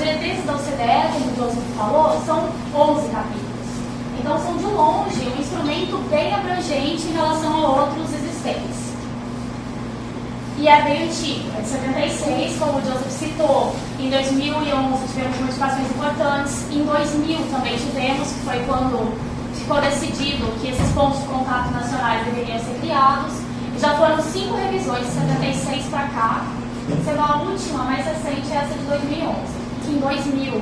diretrizes da OCDE, como o Joseph falou, são 11 capítulos. Então, são de longe um instrumento bem abrangente em relação a outros existentes. E é bem antigo, é de 76, como o Joseph citou. Em 2011 tivemos modificações importantes. Em 2000 também tivemos, que foi quando ficou decidido que esses pontos de contato nacionais deveriam ser criados. E já foram 5 revisões, de 76 para cá, sendo a última, mais recente, essa de 2011. Que em 2000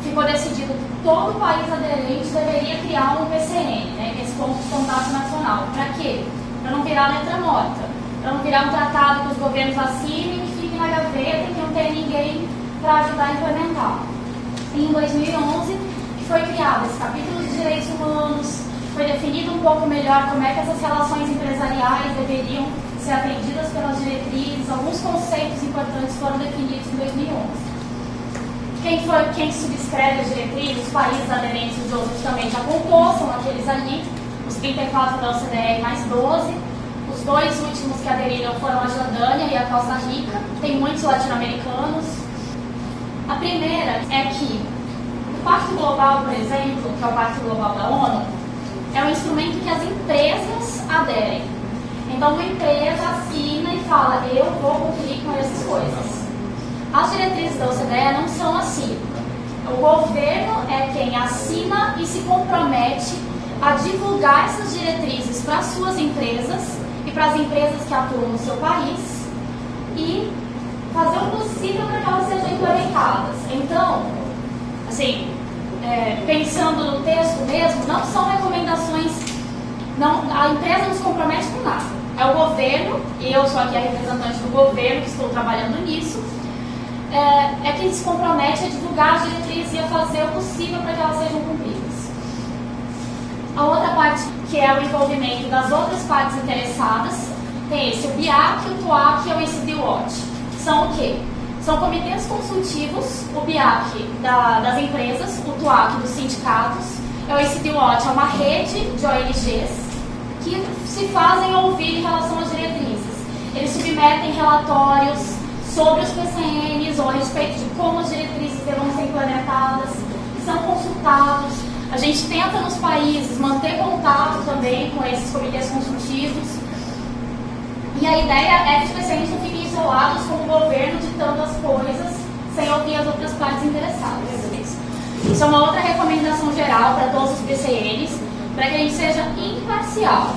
ficou decidido que todo país aderente deveria criar um PCN, né, esse ponto de contato nacional. Para quê? Para não virar letra morta. Para não virar um tratado que os governos assinem e fiquem na gaveta e que não tem ninguém para ajudar a implementar. E em 2011, que foi criado esse capítulo de direitos humanos, foi definido um pouco melhor como é que essas relações empresariais deveriam ser atendidas pelas diretrizes, alguns conceitos importantes foram definidos em 2011. Quem subscreve as diretrizes, os países aderentes, o Joseph também já contou, são aqueles ali, os 34 da OCDE mais 12. Os 2 últimos que aderiram foram a Jordânia e a Costa Rica. Tem muitos latino-americanos. A primeira é que o Pacto Global, por exemplo, que é o Pacto Global da ONU, é um instrumento que as empresas aderem. Então, uma empresa assina e fala, eu vou cumprir com essas coisas. As diretrizes da OCDE não são assim. O governo é quem assina e se compromete a divulgar essas diretrizes para as suas empresas e para as empresas que atuam no seu país e fazer o possível para que elas sejam implementadas. Então, assim, pensando no texto mesmo, não são recomendações, não, a empresa não se compromete com nada. É o governo, e eu sou aqui a representante do governo que estou trabalhando nisso, é quem se compromete a divulgar as diretrizes e a fazer o possível para que elas sejam cumpridas. A outra parte, que é o envolvimento das outras partes interessadas, tem esse, o BIAC, o TUAC e o ECD Watch. São o quê? São comitês consultivos, o BIAC das empresas, o TUAC dos sindicatos, o ECD Watch é uma rede de ONGs que se fazem ouvir em relação às diretrizes. Eles submetem relatórios sobre os PCNs ou a respeito de como as diretrizes deverão ser implementadas, são consultados. A gente tenta nos países manter contato também com esses comitês consultivos. E a ideia é que os PCNs não fiquem isolados com o governo ditando as coisas sem ouvir as outras partes interessadas. Isso é uma outra recomendação geral para todos os PCNs, para que a gente seja imparcial.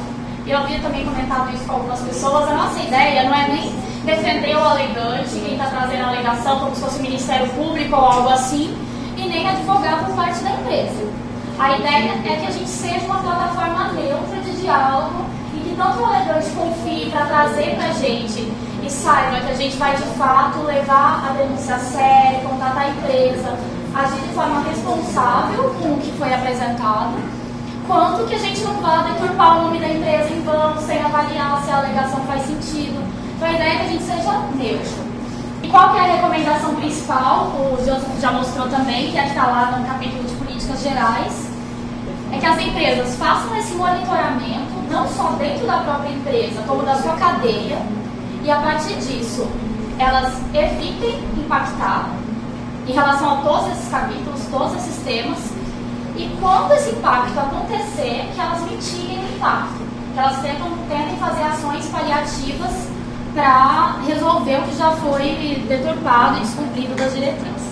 Eu havia também comentado isso com algumas pessoas. A nossa ideia não é nem defender o alegante, quem está trazendo a alegação como se fosse o Ministério Público ou algo assim, e nem advogar por parte da empresa. A ideia é que a gente seja uma plataforma neutra de diálogo e que tanto o alegante confie para trazer para a gente e saiba que a gente vai de fato levar a denúncia a sério, contatar a empresa, agir de forma responsável com o que foi apresentado, quanto que a gente não vá deturpar o nome da empresa em vão, sem avaliar se a alegação faz sentido. Então a ideia é que a gente seja neutro. E qual que é a recomendação principal? O Joseph já mostrou também, que é que está lá no capítulo de políticas gerais, é que as empresas façam esse monitoramento, não só dentro da própria empresa, como da sua cadeia, e a partir disso, elas evitem impactar em relação a todos esses capítulos, todos esses temas, e quando esse impacto acontecer, que elas mitiguem o impacto, que elas tentem fazer ações paliativas para resolver o que já foi deturpado e descumprido das diretrizes.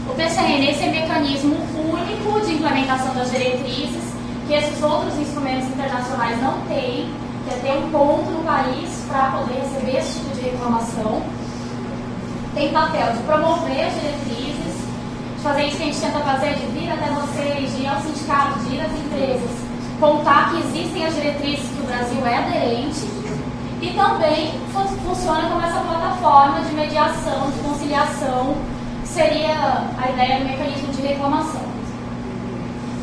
O PCN, esse é o mecanismo único de implementação das diretrizes, que esses outros instrumentos internacionais não têm, que é ter um ponto no país para poder receber esse tipo de reclamação. Tem papel de promover as diretrizes, de fazer isso que a gente tenta fazer, de vir até vocês, de ir ao sindicato, de ir às empresas, contar que existem as diretrizes, que o Brasil é aderente, e também funciona como essa plataforma de mediação, de conciliação, que seria a ideia do mecanismo de reclamação.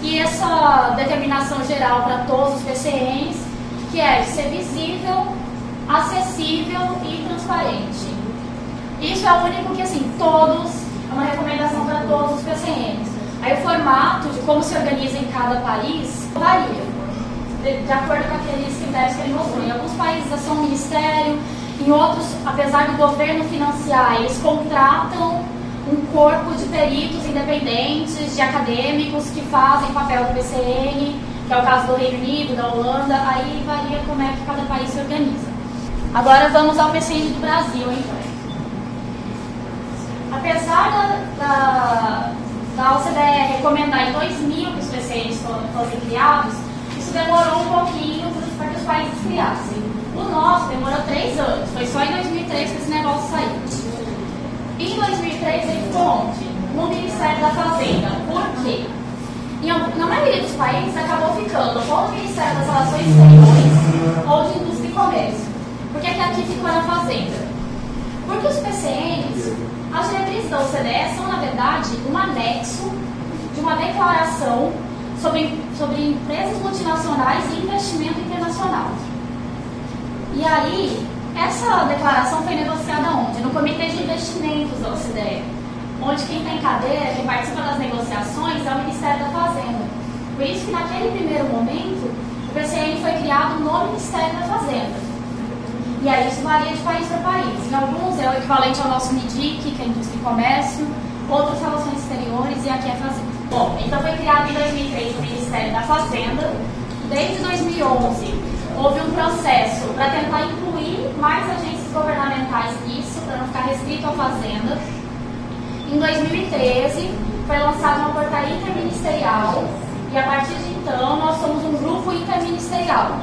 E essa determinação geral para todos os PCNs, que é de ser visível, acessível e transparente. Isso é o único que, assim, é uma recomendação para todos os PCNs. Aí o formato de como se organiza em cada país varia, de acordo com aqueles critérios que ele mostrou. Em alguns países é só um ministério, em outros, apesar do governo financiar, eles contratam um corpo de peritos independentes, de acadêmicos que fazem papel do PCN, que é o caso do Reino Unido, da Holanda, aí varia como é que cada país se organiza. Agora vamos ao PCN do Brasil, então. Apesar da OCDE recomendar em 2000 que os PCNs fossem criados, isso demorou um pouquinho para que os países criassem. O nosso demorou 3 anos, foi só em 2003 que esse negócio saiu. Em 2003 ele ficou onde? No Ministério da Fazenda. Por quê? Na maioria dos países acabou ficando ou no Ministério das Relações Exteriores ou de Indústria e Comércio. Por que aqui ficou na Fazenda? Porque os PCNs, as diretrizes da OCDE são, na verdade, um anexo de uma declaração sobre empresas multinacionais e investimento internacional. E aí, essa declaração foi negociada onde? No Comitê de Investimentos da OCDE, onde quem tem cadeira, quem participa das negociações, é o Ministério da Fazenda. Por isso que naquele primeiro momento, o PCN foi criado no Ministério da Fazenda. E aí isso varia de país para país. Em alguns é o equivalente ao nosso MIDIC, que é Indústria e Comércio, outras relações exteriores, e aqui é Fazenda. Bom, então foi criado em 2003 o Ministério da Fazenda. Desde 2011 houve um processo para tentar incluir mais agências governamentais nisso, para não ficar restrito à Fazenda. Em 2013 foi lançada uma portaria interministerial e a partir de então nós somos um grupo interministerial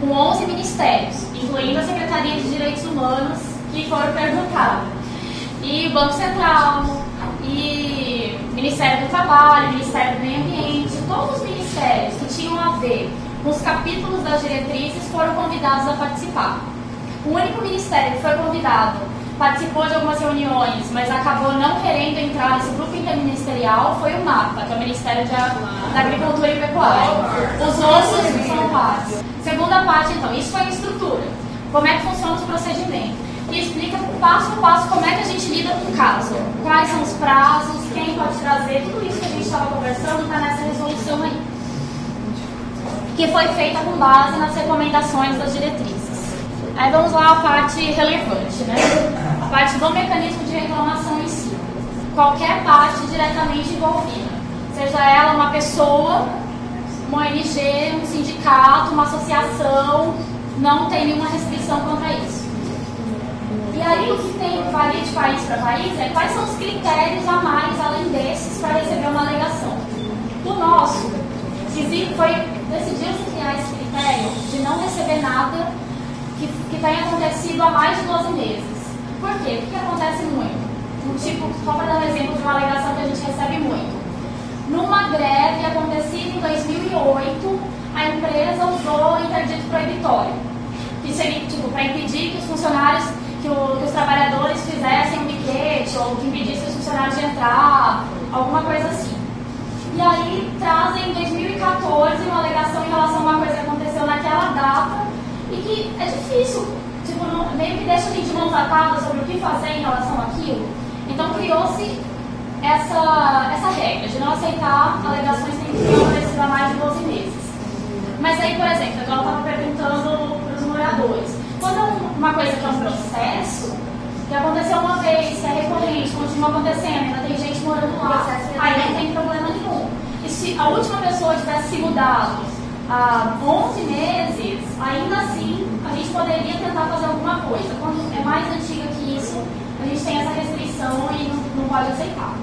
com 11 ministérios, incluindo a Secretaria de Direitos Humanos, que foram perguntados, e o Banco Central, e Ministério do Trabalho, Ministério do Meio Ambiente, todos os ministérios que tinham a ver com os capítulos das diretrizes foram convidados a participar. O único ministério que foi convidado participou de algumas reuniões, mas acabou não querendo entrar nesse grupo interministerial, foi o MAPA, que é o Ministério da Agricultura e Pecuária. Os outros são parte. Segunda parte, então, isso foi a estrutura. Como é que funciona os procedimentos. E explica passo a passo como é que a gente lida com o caso. Quais são os prazos, quem pode trazer, tudo isso que a gente estava conversando está nessa resolução aí. Que foi feita com base nas recomendações das diretrizes. Aí vamos lá à parte relevante, né? A parte do mecanismo de reclamação em si. Qualquer parte diretamente envolvida, seja ela uma pessoa, uma ONG, um sindicato, uma associação, não tem nenhuma restrição contra isso. E aí o que varia de país para país é quais são os critérios a mais, além desses, para receber uma alegação. O nosso, decidiu-se criar esse critério de não receber nada que tenha acontecido há mais de 12 meses. Por quê? O que acontece muito? Só para dar um exemplo de uma alegação que a gente recebe muito. Numa greve acontecida em 2008, a empresa usou o interdito proibitório, que seria para impedir que os funcionários, que os trabalhadores fizessem um piquete, ou que impedisse os funcionários de entrar, alguma coisa assim. E aí trazem em 2014 uma alegação em relação a uma coisa que aconteceu naquela data e que é difícil, meio que deixa a gente mão atada sobre o que fazer em relação àquilo. Então criou-se essa regra de não aceitar alegações que tenham acontecido há mais de 12 meses. Mas aí, por exemplo, ela estava perguntando para os moradores, quando é uma coisa que é um processo, que aconteceu uma vez, que é recorrente, continua acontecendo, ainda tem gente morando lá, aí não tem problema nenhum. E se a última pessoa tivesse se mudado há 11 meses, ainda assim a gente poderia tentar fazer alguma coisa. Quando é mais antiga que isso, a gente tem essa restrição e não pode aceitar.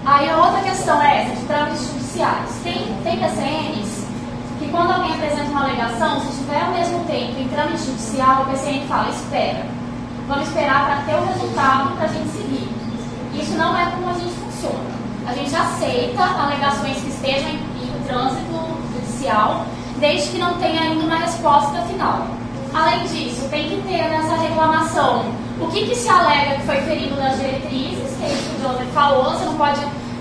Aí a outra questão é essa, de trâmites judiciais. Tem PCNs que quando alguém apresenta uma alegação, se tiver ao mesmo tempo em trâmite judicial, o PCN fala, espera. Vamos esperar para ter o resultado para a gente seguir. Isso não é como a gente funciona. A gente aceita alegações que estejam em trânsito judicial, desde que não tenha ainda uma resposta final. Além disso, tem que ter nessa reclamação o que se alega que foi ferido nas diretrizes, que é isso que o Joseph falou. Você não pode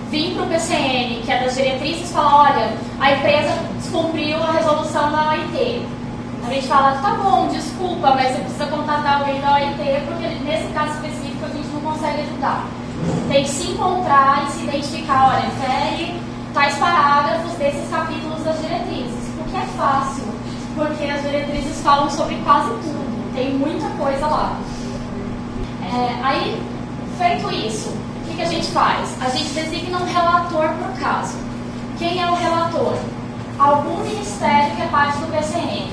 vir para o PCN, que é das diretrizes, e falar, olha, a empresa descumpriu a resolução da OIT. A gente fala, tá bom, desculpa, mas você precisa contatar alguém da OIT, porque nesse caso específico a gente não consegue ajudar. Tem que se encontrar e se identificar, olha, fere tais parágrafos desses capítulos das diretrizes. O que é fácil, porque as diretrizes falam sobre quase tudo, tem muita coisa lá. Aí Feito isso, o que a gente faz? A gente designa um relator por caso. Quem é o relator? Algum ministério que é parte do PCN.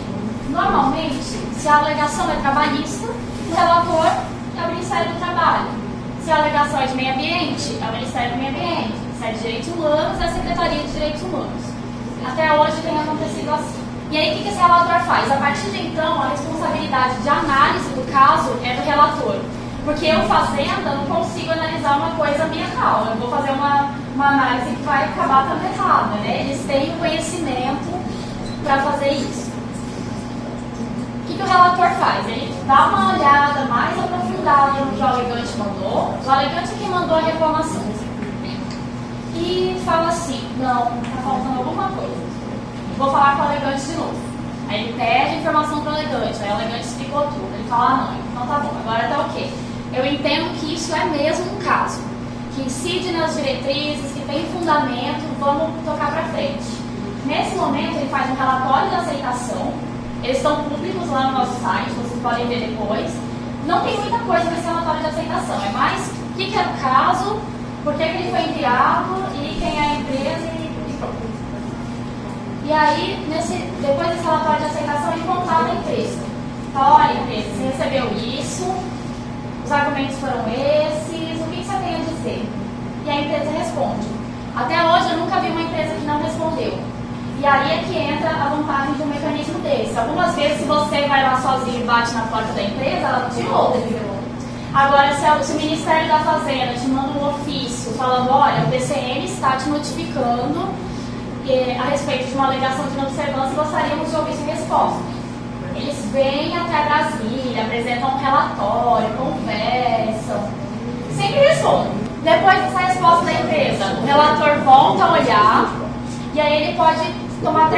Normalmente, se a alegação é trabalhista, o relator é o Ministério do Trabalho. Se a alegação é de meio ambiente, é o Ministério do Meio Ambiente. Se é de Direitos Humanos, é a Secretaria de Direitos Humanos. Até hoje tem acontecido assim. E aí, o que esse relator faz? A partir de então, a responsabilidade de análise do caso é do relator. Porque eu fazenda não consigo analisar uma coisa ambiental. Eu vou fazer uma análise que vai acabar estando errada, né? Eles têm o conhecimento para fazer isso. O que o relator faz? Ele dá uma olhada mais aprofundada no que o alegante mandou. O alegante é quem mandou a reclamação. E fala assim, não, está faltando alguma coisa. Vou falar com o alegante de novo. Aí ele pede informação para o alegante, aí o alegante explicou tudo. Ele fala, não, então tá bom, agora tá ok. Eu entendo que isso é mesmo um caso, que incide nas diretrizes, que tem fundamento, vamos tocar para frente. Nesse momento ele faz um relatório de aceitação, eles estão públicos lá no nosso site, vocês podem ver depois. Não tem muita coisa nesse relatório de aceitação, é mais o que era o caso, por que ele foi enviado e quem é a empresa e pronto. E aí, depois desse relatório de aceitação, ele contata a empresa. Fala, olha, empresa, você recebeu isso, os argumentos foram esses, o que você tem a dizer? E a empresa responde. Até hoje eu nunca vi uma empresa que não respondeu. E aí é que entra a vantagem de um mecanismo desse. Algumas vezes, se você vai lá sozinho e bate na porta da empresa, ela não te ouve. Agora, se o Ministério da Fazenda te manda um ofício falando, olha, o PCN está te notificando a respeito de uma alegação de inobservância e gostaríamos de ouvir sua resposta. Eles vêm até Brasília, apresentam um relatório, conversam, sempre respondem. Depois dessa resposta da empresa, o relator volta a olhar e aí ele pode tomar